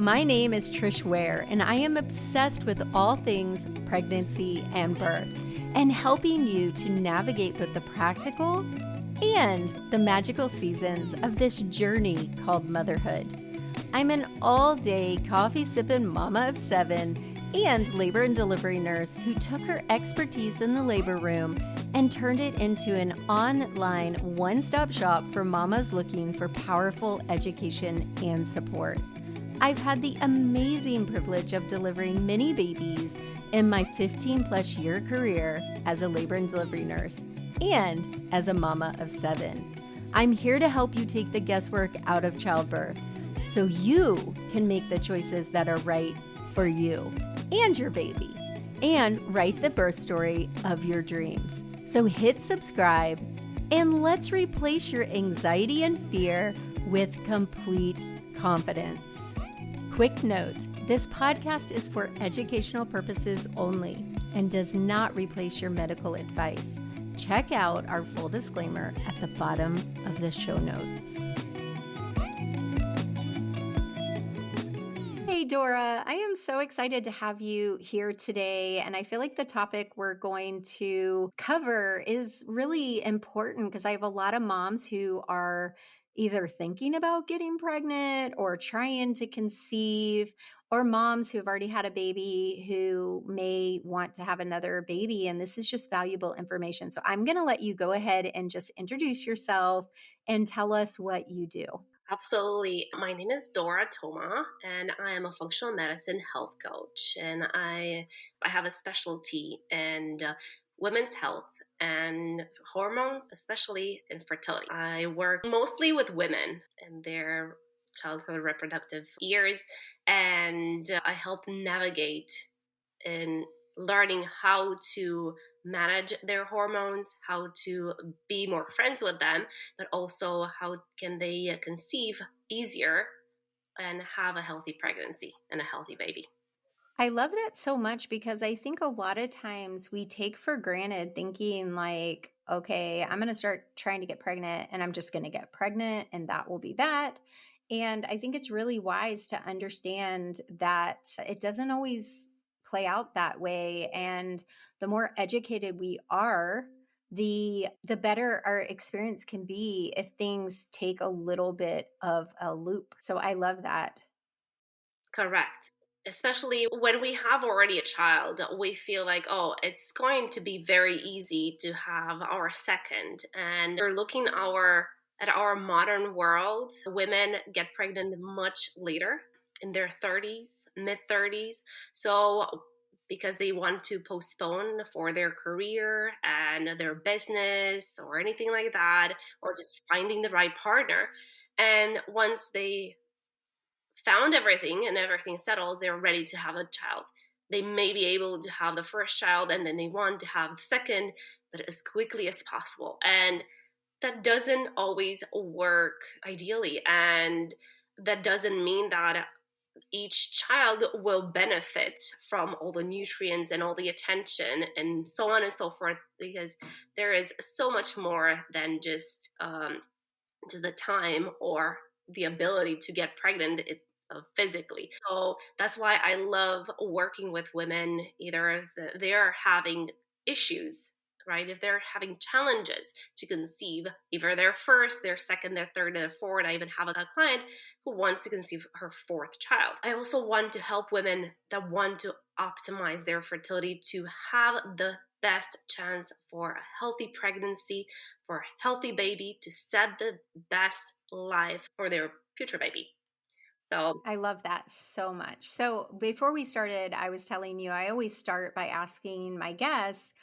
My name is Trish Ware, and I am obsessed with all things pregnancy and birth, and helping you to navigate both the practical and the magical seasons of this journey called motherhood. I'm an all-day coffee-sipping mama of 7 and labor and delivery nurse who took her expertise in the labor room and turned it into an online one-stop shop for mamas looking for powerful education and support. I've had the amazing privilege of delivering many babies in my 15-plus year career as a labor and delivery nurse and as a mama of 7. I'm here to help you take the guesswork out of childbirth so you can make the choices that are right for you and your baby and write the birth story of your dreams. So hit subscribe and let's replace your anxiety and fear with complete confidence. Quick note, this podcast is for educational purposes only and does not replace your medical advice. Check out our full disclaimer at the bottom of the show notes. Hey, Dora, I am so excited to have you here today. And I feel like the topic we're going to cover is really important because I have a lot of moms who are either thinking about getting pregnant or trying to conceive, or moms who have already had a baby who may want to have another baby. And this is just valuable information. So I'm going to let you go ahead and just introduce yourself and tell us what you do. Absolutely. My name is Dora Toma, and I am a functional medicine health coach. And I have a specialty in women's health and hormones, especially in fertility. I work mostly with women in their childhood reproductive years, and I help navigate in learning how to manage their hormones, how to be more friends with them, but also how can they conceive easier and have a healthy pregnancy and a healthy baby. I love that so much because I think a lot of times we take for granted thinking like, okay, I'm going to start trying to get pregnant and I'm just going to get pregnant and that will be that. And I think it's really wise to understand that it doesn't always play out that way. And the more educated we are, the better our experience can be if things take a little bit of a loop. So I love that. Correct. Especially when we have already a child, we feel like, oh, it's going to be very easy to have our second. And we're looking at our modern world. Women get pregnant much later in their 30s, mid 30s. So because they want to postpone for their career and their business or anything like that, or just finding the right partner. And once they found everything and everything settles, they're ready to have a child. They may be able to have the first child and then they want to have the second, but as quickly as possible. And that doesn't always work ideally. And that doesn't mean that each child will benefit from all the nutrients and all the attention and so on and so forth, because there is so much more than just the time or the ability to get pregnant physically. So that's why I love working with women, either if they're having issues, right? If they're having challenges to conceive, either their first, their second, their third, their fourth. I even have a client who wants to conceive her fourth child. I also want to help women that want to optimize their fertility to have the best chance for a healthy pregnancy, for a healthy baby, to set the best life for their future baby. So I love that so much. So before we started, I was telling you, I always start by asking my guests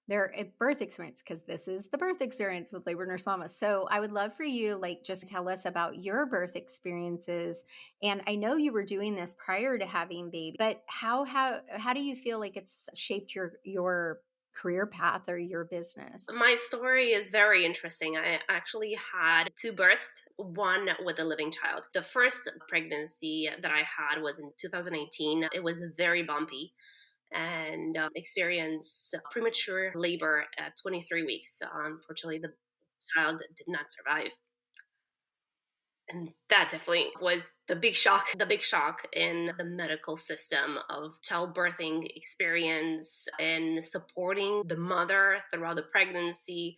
their birth experience because this is the birth experience with labor nurse mama. So I would love for you, like, just tell us about your birth experiences. And I know you were doing this prior to having baby, but how do you feel like it's shaped your career path or your business? my story is very interesting. I actually had two births, one with a living child. The first pregnancy that I had was in 2018. It was very bumpy and experienced premature labor at 23 weeks. Unfortunately, the child did not survive. And that definitely was the big shock in the medical system of childbirthing experience and supporting the mother throughout the pregnancy.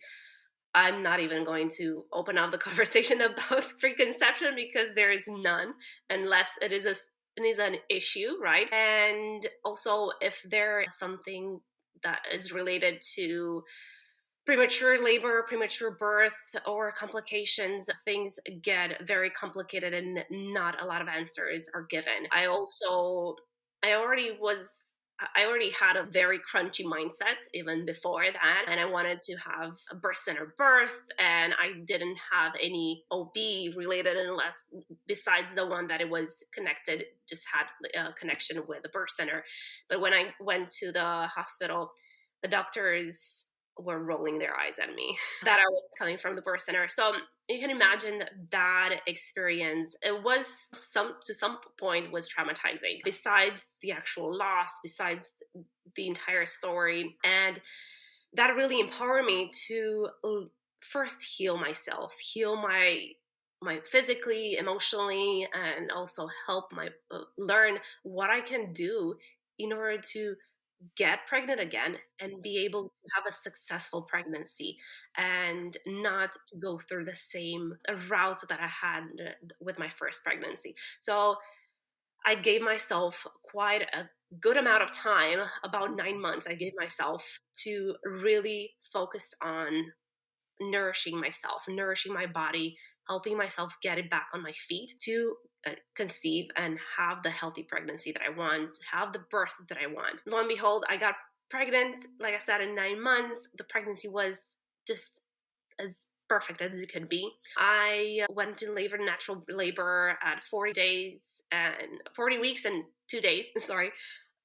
I'm not even going to open up the conversation about preconception because there is none unless it is an issue, right? And also if there is something that is related to premature labor, premature birth, or complications, things get very complicated and not a lot of answers are given. I already was, I already had a very crunchy mindset even before that. And I wanted to have a birth center birth, and I didn't have any OB related unless, besides the one that it was connected, just had a connection with the birth center. But when I went to the hospital, the doctors were rolling their eyes at me that I was coming from the birth center. So you can imagine that experience. It was to some point was traumatizing. Besides the actual loss, besides the entire story, and that really empowered me to first heal myself, heal my physically, emotionally, and also help my learn what I can do in order to get pregnant again and be able to have a successful pregnancy and not to go through the same route that I had with my first pregnancy. So I gave myself quite a good amount of time, about 9 months, I gave myself to really focus on nourishing myself, nourishing my body, helping myself get it back on my feet to conceive and have the healthy pregnancy that I want, have the birth that I want. Lo and behold, I got pregnant, like I said, in 9 months. The pregnancy was just as perfect as it could be. I went in labor, natural labor at 40 days and 40 weeks and 2 days, sorry.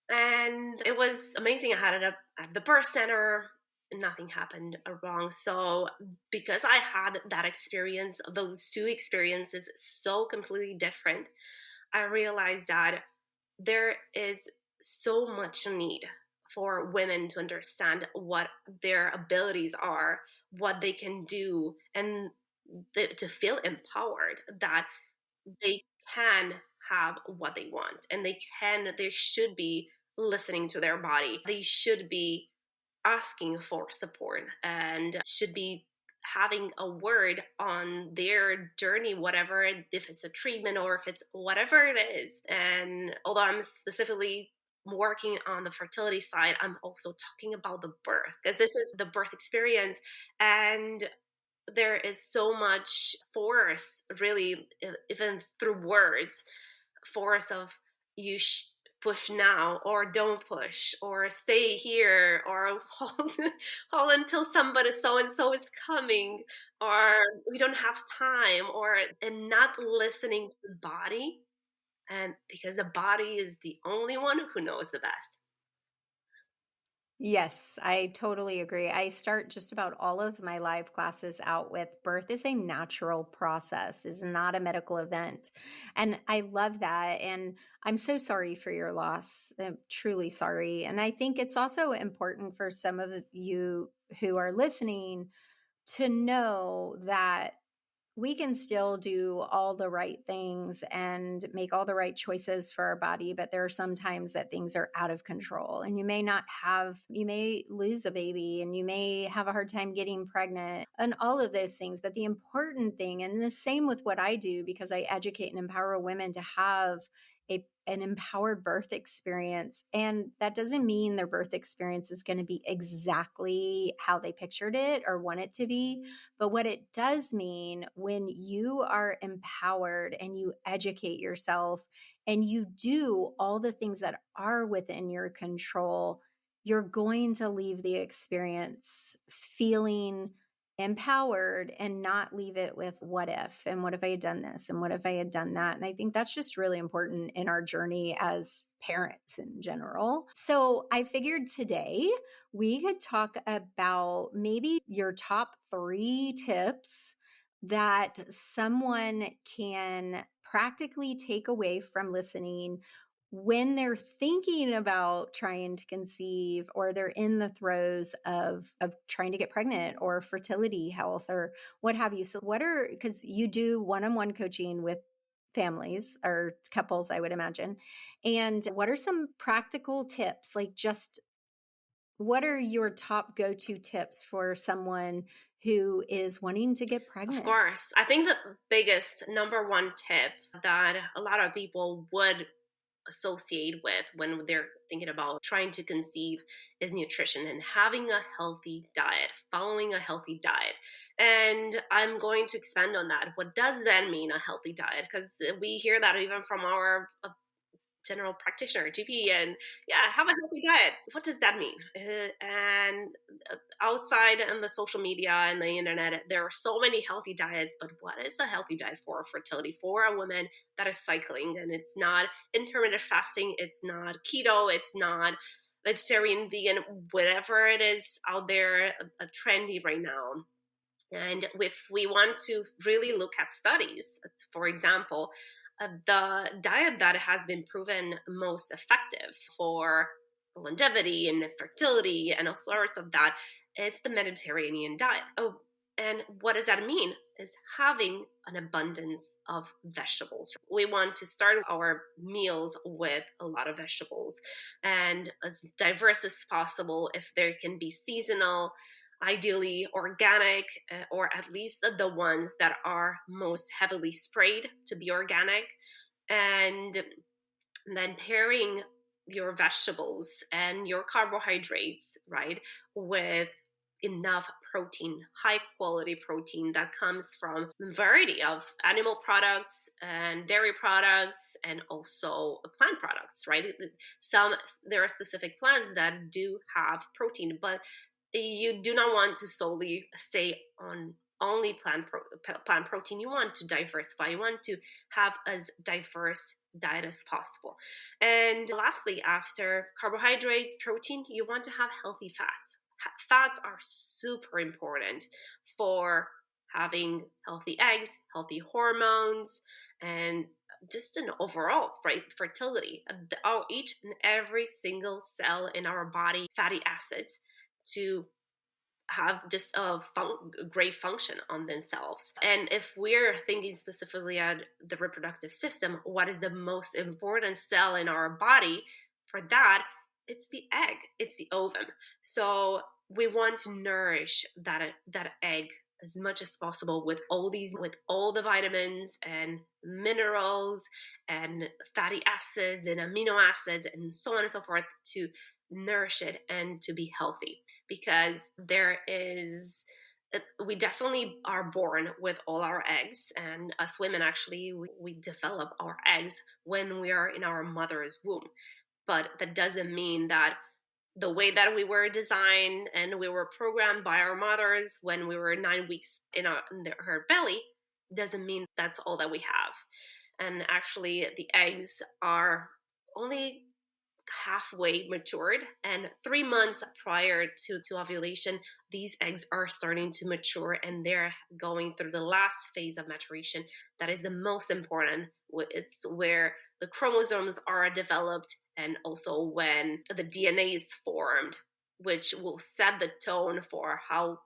And it was amazing. I had it up at the birth center. Nothing happened wrong. So because I had that experience, those two experiences so completely different, I realized that there is so much need for women to understand what their abilities are, what they can do, and to feel empowered that they can have what they want, and they should be listening to their body. They should be asking for support and should be having a word on their journey, whatever, if it's a treatment or if it's whatever it is. And although I'm specifically working on the fertility side, I'm also talking about the birth because this is the birth experience. And there is so much force, really, even through words, force of you push now or don't push or stay here or hold until somebody so and so is coming or we don't have time, or and not listening to the body, and because the body is the only one who knows the best. Yes, I totally agree. I start just about all of my live classes out with birth is a natural process, is not a medical event. And I love that. And I'm so sorry for your loss. I'm truly sorry. And I think it's also important for some of you who are listening to know that we can still do all the right things and make all the right choices for our body, but there are some times that things are out of control and you may lose a baby and you may have a hard time getting pregnant and all of those things. But the important thing, and the same with what I do, because I educate and empower women to have an empowered birth experience. And that doesn't mean their birth experience is going to be exactly how they pictured it or want it to be. But what it does mean, when you are empowered and you educate yourself and you do all the things that are within your control, you're going to leave the experience feeling empowered and not leave it with what if, and what if I had done this, and what if I had done that. And I think that's just really important in our journey as parents in general. So I figured today we could talk about maybe your top 3 tips that someone can practically take away from listening when they're thinking about trying to conceive, or they're in the throes of trying to get pregnant, or fertility health, or what have you. So because you do one-on-one coaching with families or couples, I would imagine. And what are some practical tips? Like, just what are your top go-to tips for someone who is wanting to get Of pregnant? course. I think the biggest number one tip that a lot of people would associate with when they're thinking about trying to conceive is nutrition and having a healthy diet, following a healthy diet. And I'm going to expand on that. What does that mean, a healthy diet? Because we hear that even from our general practitioner, GP, and yeah, have a healthy diet. What does that mean? And outside in the social media and the internet, there are so many healthy diets, but what is the healthy diet for fertility for a woman that is cycling? And it's not intermittent fasting, it's not keto, it's not vegetarian, vegan, whatever it is out there, trendy right now. And if we want to really look at studies, for example, the diet that has been proven most effective for longevity and fertility and all sorts of that, it's the Mediterranean diet. Oh, and what does that mean? Is having an abundance of vegetables. We want to start our meals with a lot of vegetables and as diverse as possible. If there can be seasonal, ideally organic, or at least the ones that are most heavily sprayed to be organic. And then pairing your vegetables and your carbohydrates, right, with enough protein, high quality protein that comes from a variety of animal products and dairy products and also plant products, right? There are specific plants that do have protein, but you do not want to solely stay on only plant protein. You want to diversify. You want to have as diverse diet as possible. And lastly, after carbohydrates, protein, you want to have healthy fats. Fats are super important for having healthy eggs, healthy hormones, and just an overall, right, fertility. Each and every single cell in our body, fatty acids to have just a great function on themselves. And if we're thinking specifically at the reproductive system, what is the most important cell in our body? For that, it's the egg, it's the ovum. So we want to nourish that egg as much as possible with all the vitamins and minerals and fatty acids and amino acids and so on and so forth to nourish it and to be healthy. Because we definitely are born with all our eggs, and us women actually we develop our eggs when we are in our mother's womb. But that doesn't mean that the way that we were designed and we were programmed by our mothers when we were 9 weeks in her belly doesn't mean that's all that we have. And actually the eggs are only halfway matured, and 3 months prior to ovulation these eggs are starting to mature and they're going through the last phase of maturation. That is the most important. It's where the chromosomes are developed and also when the DNA is formed, which will set the tone for how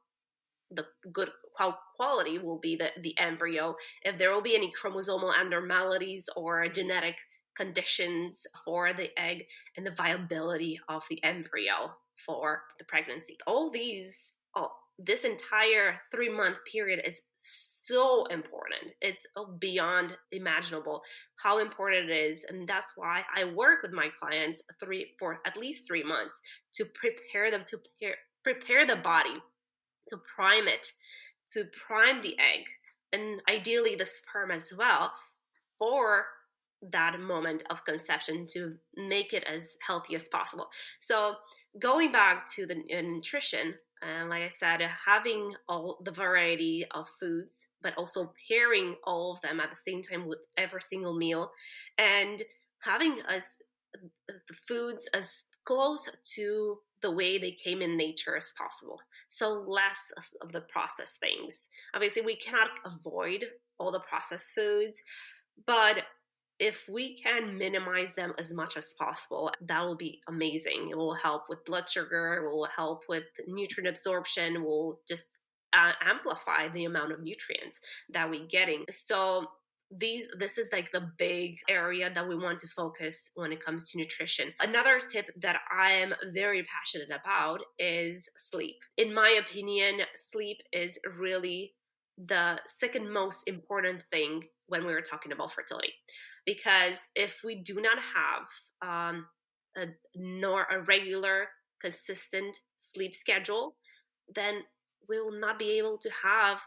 quality will be the embryo, if there will be any chromosomal abnormalities or genetic conditions for the egg, and the viability of the embryo for the pregnancy. This entire 3-month period is so important. It's beyond imaginable how important it is. And that's why I work with my clients for at least 3 months to prepare them, to prepare the body, to prime it, to prime the egg, and ideally the sperm as well, for that moment of conception to make it as healthy as possible. So going back to the nutrition, like I said, having all the variety of foods, but also pairing all of them at the same time with every single meal, and having the foods as close to the way they came in nature as possible. So less of the processed things. Obviously, we cannot avoid all the processed foods, but if we can minimize them as much as possible, that will be amazing. It will help with blood sugar, it will help with nutrient absorption, it will just amplify the amount of nutrients that we're getting. So this is like the big area that we want to focus when it comes to nutrition. Another tip that I am very passionate about is sleep. In my opinion, sleep is really the second most important thing when we were talking about fertility, because if we do not have a regular consistent sleep schedule, then we will not be able to have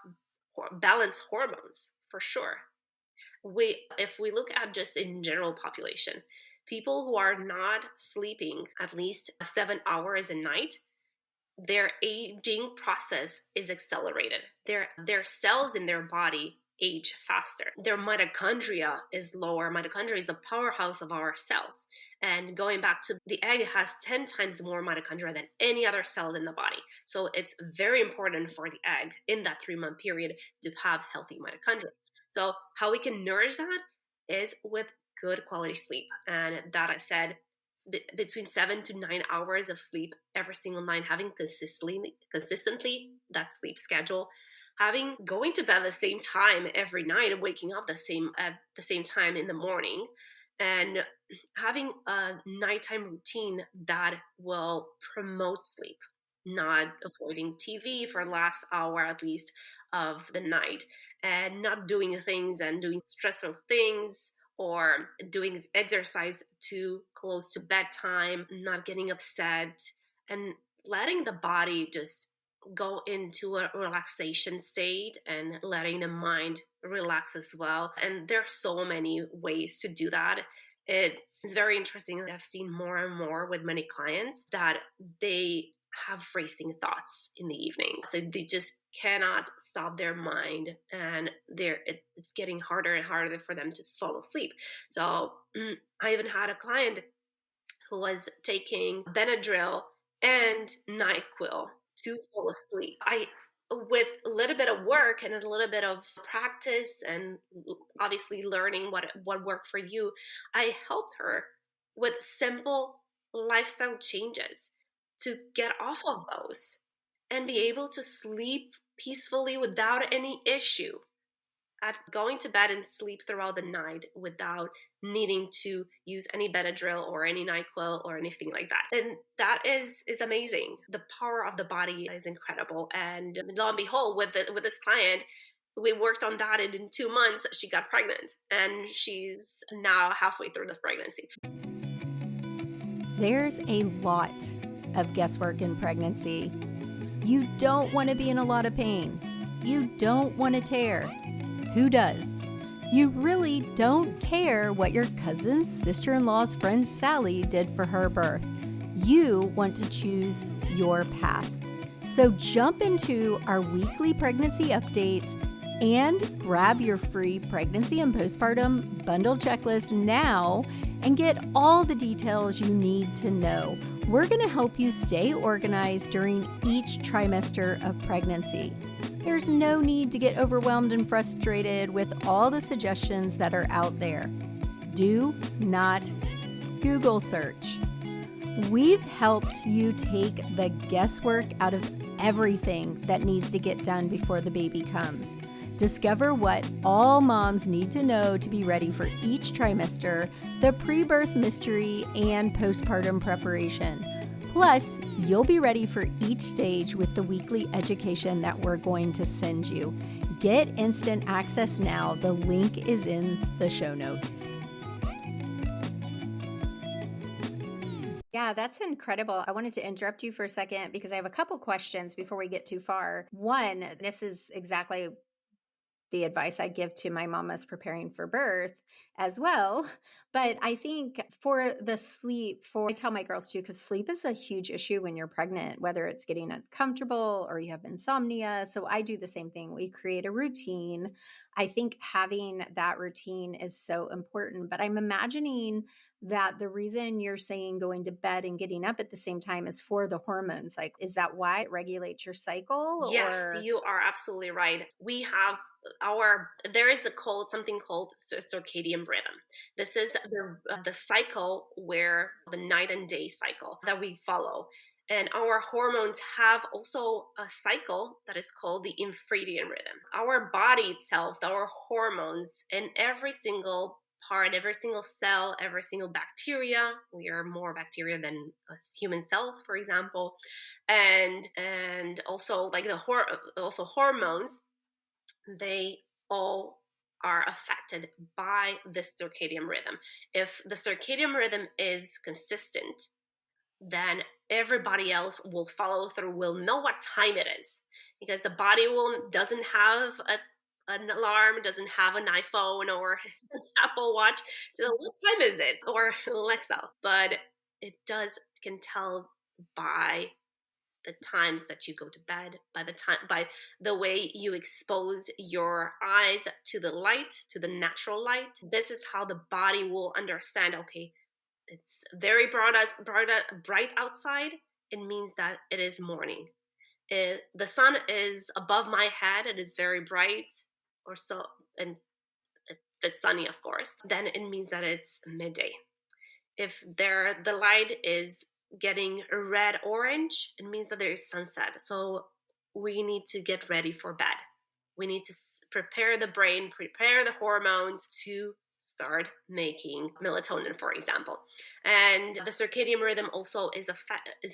balanced hormones for sure. If we look at just in general population, people who are not sleeping at least 7 hours a night, their aging process is accelerated. Their cells in their body age faster. Their mitochondria is lower. Mitochondria is the powerhouse of our cells. And going back to the egg has 10 times more mitochondria than any other cell in the body. So it's very important for the egg in that 3-month period to have healthy mitochondria. So how we can nourish that is with good quality sleep. And that I said, between 7 to 9 hours of sleep every single night, having consistently that sleep schedule, having going to bed at the same time every night and waking up at the same time in the morning, and having a nighttime routine that will promote sleep, not avoiding TV for the last hour at least of the night, and not doing things and doing stressful things or doing exercise too close to bedtime, not getting upset, and letting the body just go into a relaxation state and letting the mind relax as well. And there are so many ways to do that. It's very interesting. I've seen more and more with many clients that they have racing thoughts in the evening. So they just cannot stop their mind, and it's getting harder and harder for them to fall asleep. So I even had a client who was taking Benadryl and NyQuil to fall asleep. With a little bit of work and a little bit of practice and obviously learning what worked for you, I helped her with simple lifestyle changes to get off of those and be able to sleep peacefully without any issue, at going to bed and sleep throughout the night without needing to use any Benadryl or any NyQuil or anything like that. And that is amazing. The power of the body is incredible. And lo and behold, with this client, we worked on that, and in 2 months she got pregnant, and she's now halfway through the pregnancy. There's a lot of guesswork in pregnancy. You don't want to be in a lot of pain. You don't want to tear. Who does? You really don't care what your cousin's sister-in-law's friend Sally did for her birth. You want to choose your path. So jump into our weekly pregnancy updates and grab your free pregnancy and postpartum bundle checklist now and get all the details you need to know. We're going to help you stay organized during each trimester of pregnancy. There's no need to get overwhelmed and frustrated with all the suggestions that are out there. Do not Google search. We've helped you take the guesswork out of everything that needs to get done before the baby comes. Discover what all moms need to know to be ready for each trimester, the pre-birth mystery, and postpartum preparation. Plus, you'll be ready for each stage with the weekly education that we're going to send you. Get instant access now. The link is in the show notes. Yeah, that's incredible. I wanted to interrupt you for a second because I have a couple questions before we get too far. One, this is exactly the advice I give to my mamas preparing for birth as well. But I think for the sleep, I tell my girls too, because sleep is a huge issue when you're pregnant, whether it's getting uncomfortable or you have insomnia. So I do the same thing. We create a routine. I think having that routine is so important, but I'm imagining that the reason you're saying going to bed and getting up at the same time is for the hormones. Like, is that why it regulates your cycle? Yes, you are absolutely right. We have there is something called circadian rhythm. This is the cycle where the night and day cycle that we follow. And our hormones have also a cycle that is called the infradian rhythm. Our body itself, our hormones, in every single part, every single cell, every single bacteria. We are more bacteria than human cells, for example, and also like also hormones. They all are affected by this circadian rhythm. If the circadian rhythm is consistent, then everybody else will follow through, will know what time it is, because the body doesn't have an alarm, doesn't have an iPhone or Apple Watch. So what time is it? Or Alexa. But it can tell by the times that you go to bed, by the way you expose your eyes to the light, to the natural light. This is how the body will understand, okay, it's very bright outside. It means that it is morning. The sun is above my head. It is very bright, or so, and if it's sunny, of course, then it means that it's midday. If the light is getting red orange, it means that there is sunset. So we need to get ready for bed. We need to prepare the brain, prepare the hormones to start making melatonin, for example. And the circadian rhythm also is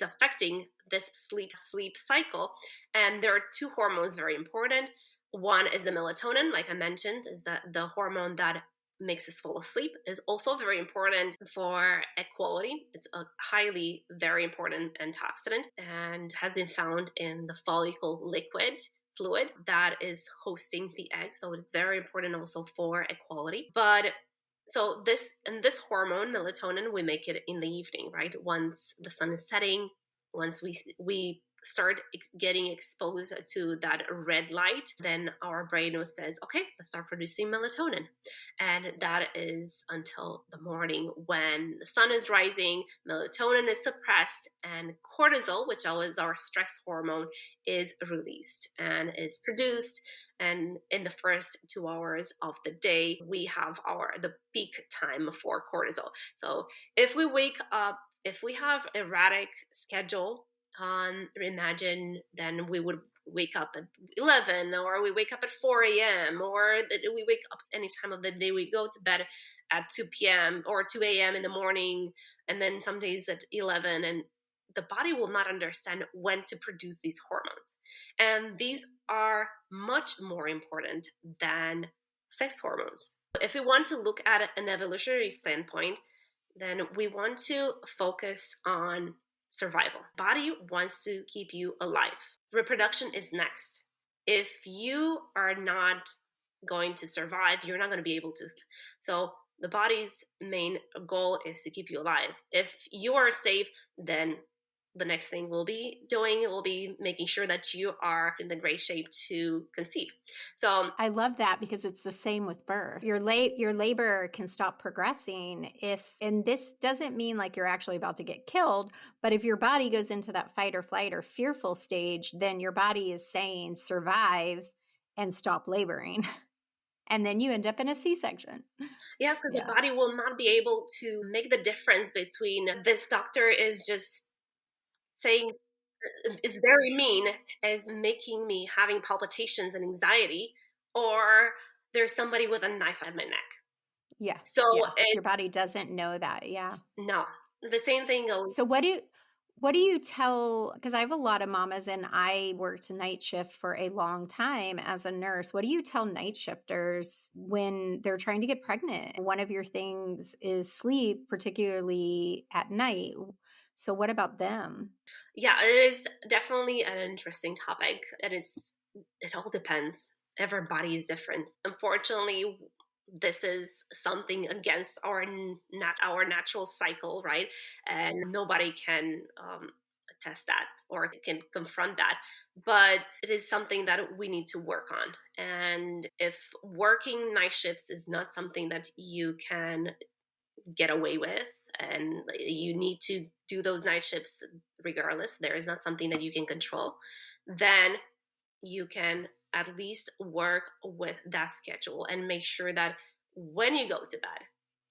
affecting this sleep cycle. And there are two hormones very important. One is the melatonin, like I mentioned, is the hormone that makes us fall asleep, is also very important for equality. It's a highly, very important antioxidant and has been found in the follicle fluid that is hosting the egg. So it's very important also for equality. But so this hormone, melatonin, we make it in the evening, right? Once the sun is setting, once we start getting exposed to that red light, then our brain says, okay, let's start producing melatonin. And that is until the morning when the sun is rising, melatonin is suppressed, and cortisol, which is our stress hormone, is released and is produced. And in the first 2 hours of the day, we have the peak time for cortisol. So if we have erratic schedule, imagine then we would wake up at 11, or we wake up at 4 a.m., or we wake up any time of the day. We go to bed at 2 p.m. or 2 a.m. in the morning, and then some days at 11, and the body will not understand when to produce these hormones. And these are much more important than sex hormones. If we want to look at an evolutionary standpoint, then we want to focus on survival. Body wants to keep you alive. Reproduction is next. If you are not going to survive, you're not going to be able to. So the body's main goal is to keep you alive. If you are safe, then the next thing we'll be doing will be making sure that you are in the great shape to conceive. So I love that, because it's the same with birth. Your labor can stop progressing and this doesn't mean like you're actually about to get killed, but if your body goes into that fight or flight or fearful stage, then your body is saying survive and stop laboring. And then you end up in a C-section. Yes, because the body will not be able to make the difference between this doctor is just saying it's very mean, as making me having palpitations and anxiety, or there's somebody with a knife at my neck. Yeah. So your body doesn't know that. Yeah. No, the same thing goes. So what do you tell, because I have a lot of mamas and I worked night shift for a long time as a nurse. What do you tell night shifters when they're trying to get pregnant? One of your things is sleep, particularly at night. So what about them? Yeah, it is definitely an interesting topic. And it all depends. Everybody is different. Unfortunately, this is something against our natural cycle, right? And nobody can attest that or can confront that. But it is something that we need to work on. And if working night shifts is not something that you can get away with, and you need to do those night shifts regardless, there is not something that you can control, then you can at least work with that schedule and make sure that when you go to bed,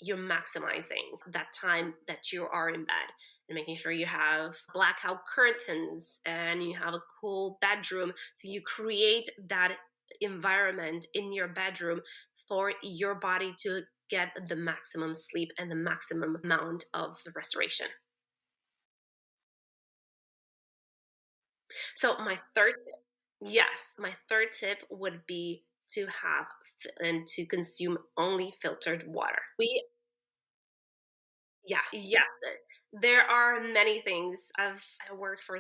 you're maximizing that time that you are in bed and making sure you have blackout curtains and you have a cool bedroom. So you create that environment in your bedroom for your body to get the maximum sleep and the maximum amount of restoration. So my third tip, yes, my third tip would be to have and to consume only filtered water. Yeah, yes. There are many things. I worked for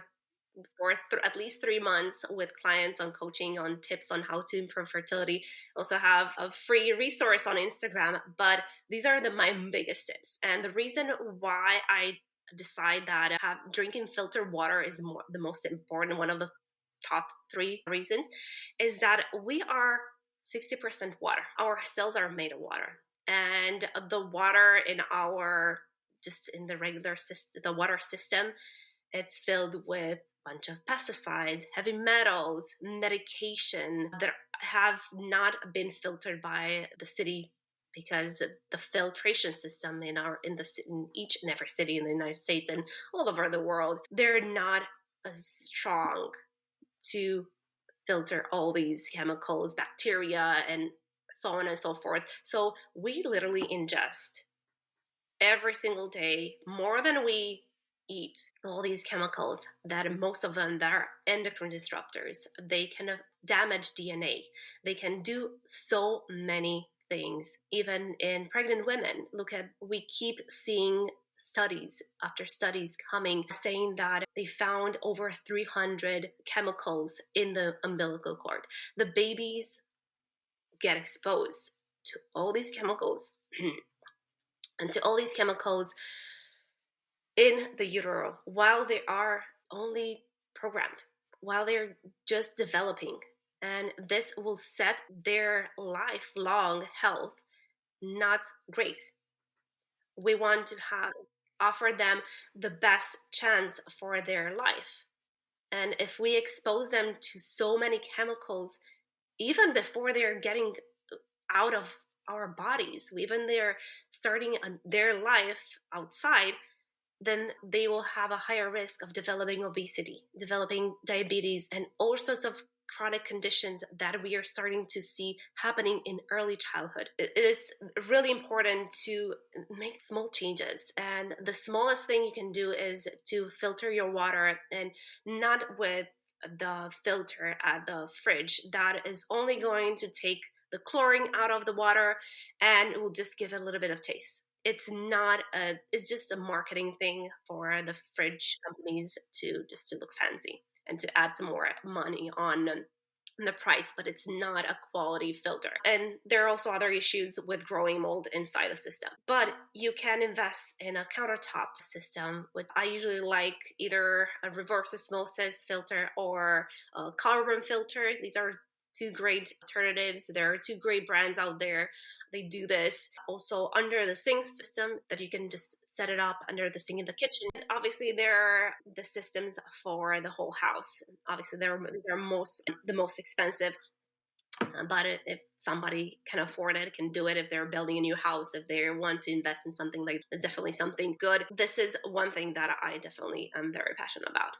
at least 3 months with clients on coaching on tips on how to improve fertility. Also have a free resource on Instagram, but these are my biggest tips. And the reason why I decide that drinking filtered water is the most important, one of the top three reasons, is that we are 60% water. Our cells are made of water. And the water in our just in the regular system, the water system, it's filled with a bunch of pesticides, heavy metals, medication that have not been filtered by the city, because the filtration system in each and every city in the United States and all over the world, they're not as strong to filter all these chemicals, bacteria, and so on and so forth. So we literally ingest every single day more than we eat all these chemicals that most of them that are endocrine disruptors. They can damage DNA. They can do so many things. Even in pregnant women, we keep seeing studies after studies coming saying that they found over 300 chemicals in the umbilical cord. The babies get exposed to all these chemicals and to all these chemicals in the utero while they are only programmed, while they're just developing. And this will set their lifelong health not great. We want to offer them the best chance for their life. And if we expose them to so many chemicals, even before they're getting out of our bodies, even they're starting their life outside, then they will have a higher risk of developing obesity, developing diabetes, and all sorts of chronic conditions that we are starting to see happening in early childhood. It's really important to make small changes. And the smallest thing you can do is to filter your water, and not with the filter at the fridge that is only going to take the chlorine out of the water and it will just give it a little bit of taste. It's just a marketing thing for the fridge companies to look fancy and to add some more money on the price, but it's not a quality filter. And there are also other issues with growing mold inside the system. But you can invest in a countertop system, which I usually like either a reverse osmosis filter or a carbon filter. These are two great alternatives. There are two great brands out there. They do this also under the sink system that you can just set it up under the sink in the kitchen. Obviously, there are the systems for the whole house. Obviously, these are the most expensive. But if somebody can afford it, can do it, if they're building a new house, if they want to invest in something like, it's definitely something good. This is one thing that I definitely am very passionate about.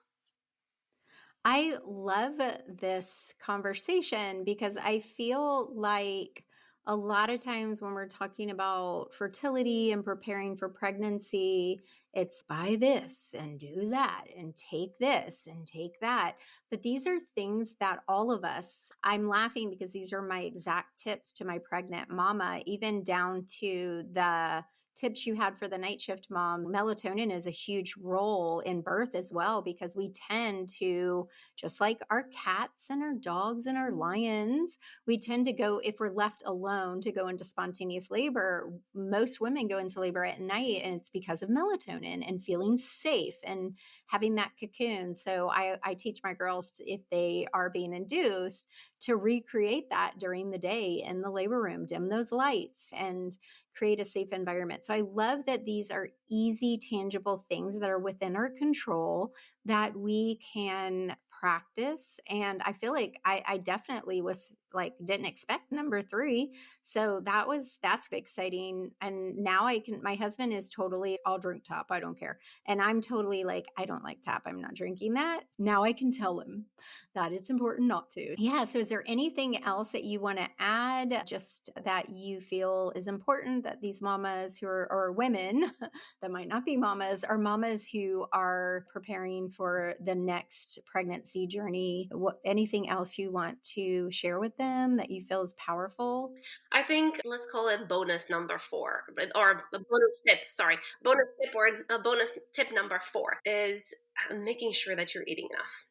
I love this conversation because I feel like a lot of times when we're talking about fertility and preparing for pregnancy, it's buy this and do that and take this and take that. But these are things that all of us, I'm laughing because these are my exact tips to my pregnant mama, even down to the tips you had for the night shift mom. Melatonin is a huge role in birth as well, because we tend to, just like our cats and our dogs and our lions, we tend to go, if we're left alone, to go into spontaneous labor. Most women go into labor at night, and it's because of melatonin and feeling safe and having that cocoon. So I teach my girls if they are being induced, to recreate that during the day in the labor room, dim those lights and create a safe environment. So I love that these are easy, tangible things that are within our control that we can practice. And I feel like I definitely was like, didn't expect number 3. So that's exciting. And now my husband is totally, I'll drink tap. I don't care. And I'm totally like, I don't like tap. I'm not drinking that. Now I can tell him that it's important not to. Yeah. So is there anything else that you want to add, just that you feel is important that these mamas who are, or women that might not be mamas, are mamas who are preparing for the next pregnancy journey? Anything else you want to share with them that you feel is powerful? I think let's call it bonus number 4, or a bonus tip. Sorry, bonus tip or a bonus tip number 4 is making sure that you're eating enough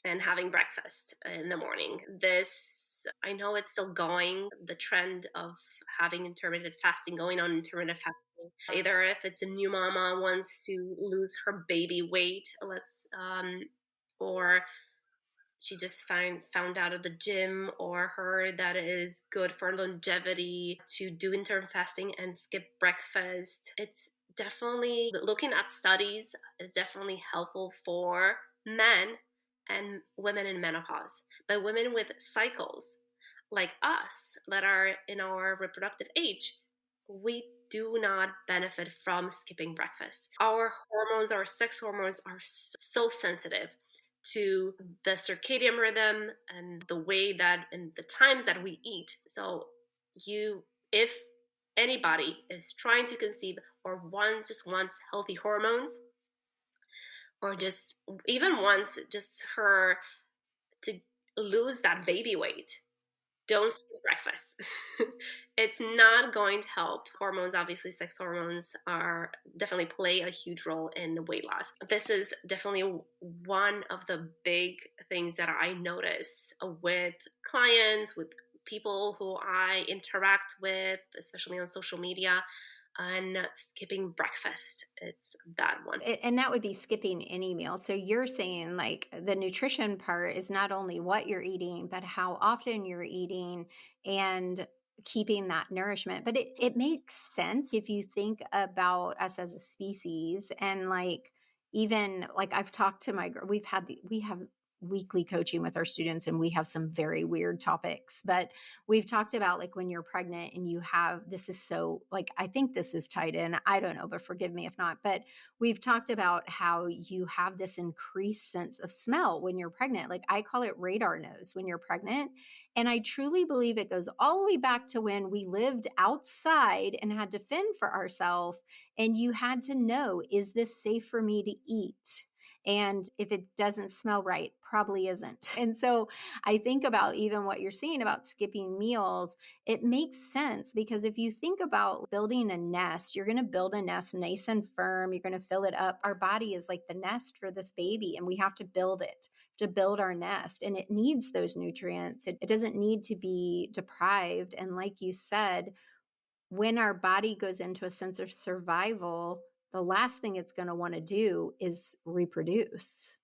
and having breakfast in the morning. This, I know it's still going, the trend of having intermittent fasting, going on intermittent fasting. Either if it's a new mama wants to lose her baby weight, or she just found out of the gym or heard that it is good for longevity to do intermittent fasting and skip breakfast. It's definitely, looking at studies, is definitely helpful for men and women in menopause. But women with cycles like us that are in our reproductive age, we do not benefit from skipping breakfast. Our hormones, our sex hormones, are so sensitive to the circadian rhythm and the way that and the times that we eat. So if anybody is trying to conceive or just wants healthy hormones, or just even wants just her to lose that baby weight, don't skip breakfast. It's not going to help. Hormones, obviously, sex hormones are definitely play a huge role in weight loss. This is definitely one of the big things that I notice with clients, with people who I interact with, especially on social media. And skipping breakfast, it's that one. And that would be skipping any meal. So you're saying like the nutrition part is not only what you're eating, but how often you're eating and keeping that nourishment. But it makes sense if you think about us as a species. And like, even like I've talked to we have weekly coaching with our students, and we have some very weird topics, but we've talked about like when you're pregnant and you have, this is so like, I think this is tied in, I don't know, but forgive me if not, but we've talked about how you have this increased sense of smell when you're pregnant. Like I call it radar nose when you're pregnant. And I truly believe it goes all the way back to when we lived outside and had to fend for ourselves. And you had to know, is this safe for me to eat? And if it doesn't smell right, probably isn't. And so I think about even what you're saying about skipping meals, it makes sense, because if you think about building a nest, you're going to build a nest nice and firm. You're going to fill it up. Our body is like the nest for this baby, and we have to build it, to build our nest. And it needs those nutrients. It doesn't need to be deprived. And like you said, when our body goes into a sense of survival, the last thing it's going to want to do is reproduce.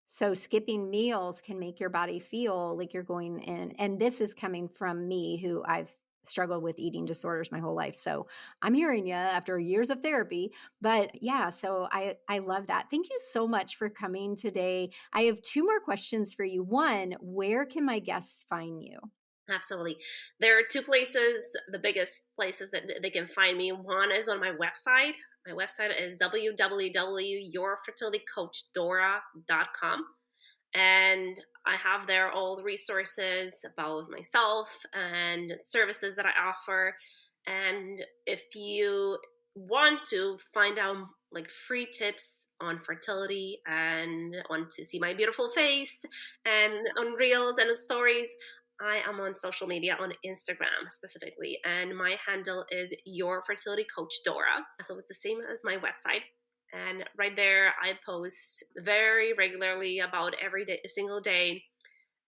So skipping meals can make your body feel like you're going in. And this is coming from me, who I've struggled with eating disorders my whole life. So I'm hearing you after years of therapy. But yeah, so I love that. Thank you so much for coming today. I have 2 more questions for you. One, where can my guests find you? Absolutely. There are 2 places, the biggest places that they can find me. One is on my website. My website is www.yourfertilitycoachdora.com. And I have there all the resources about myself and services that I offer. And if you want to find out like free tips on fertility and want to see my beautiful face and on reels and on stories, I am on social media, on Instagram specifically, and my handle is Your Fertility Coach Dora. So it's the same as my website. And right there, I post very regularly, about every day, a single day,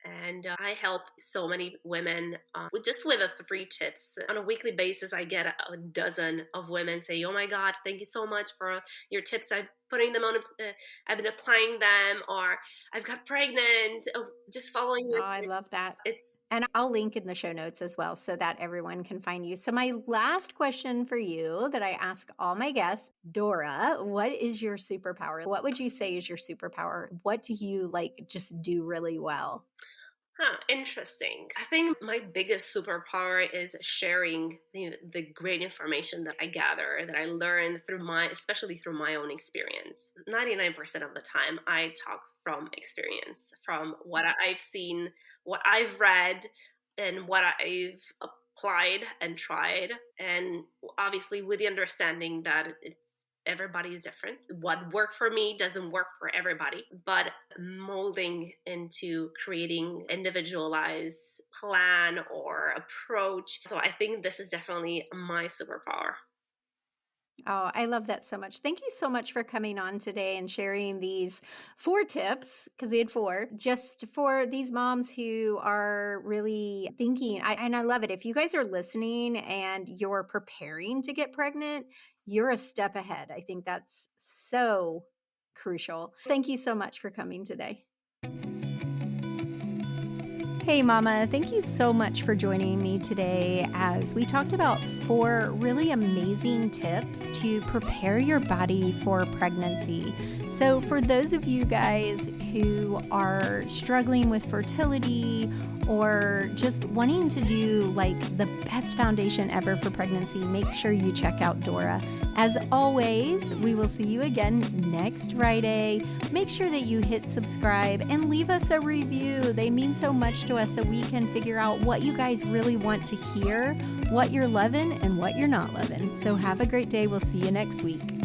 And I help so many women with the 3 tips. On a weekly basis, I get a dozen of women say, "Oh my God, thank you so much for your tips. I'm putting them on, I've been applying them, or I've got pregnant, just following Oh, your I tips." love that. It's And I'll link in the show notes as well so that everyone can find you. So, my last question for you that I ask all my guests, Dora, what is your superpower? What would you say is your superpower? What do you like just do really well? Interesting. I think my biggest superpower is sharing the great information that I gather, that I learn especially through my own experience. 99% of the time, I talk from experience, from what I've seen, what I've read, and what I've applied and tried. And obviously, with the understanding that everybody is different. What worked for me doesn't work for everybody, but molding into creating individualized plan or approach. So I think this is definitely my superpower. Oh, I love that so much. Thank you so much for coming on today and sharing these 4 tips, because we had 4, just for these moms who are really thinking. And I love it. If you guys are listening and you're preparing to get pregnant, you're a step ahead. I think that's so crucial. Thank you so much for coming today. Hey, Mama, thank you so much for joining me today as we talked about 4 really amazing tips to prepare your body for pregnancy. So, for those of you guys who are struggling with fertility or just wanting to do like the best foundation ever for pregnancy, make sure you check out Dora. As always, we will see you again next Friday. Make sure that you hit subscribe and leave us a review. They mean so much to us so we can figure out what you guys really want to hear, what you're loving and what you're not loving. So have a great day. We'll see you next week.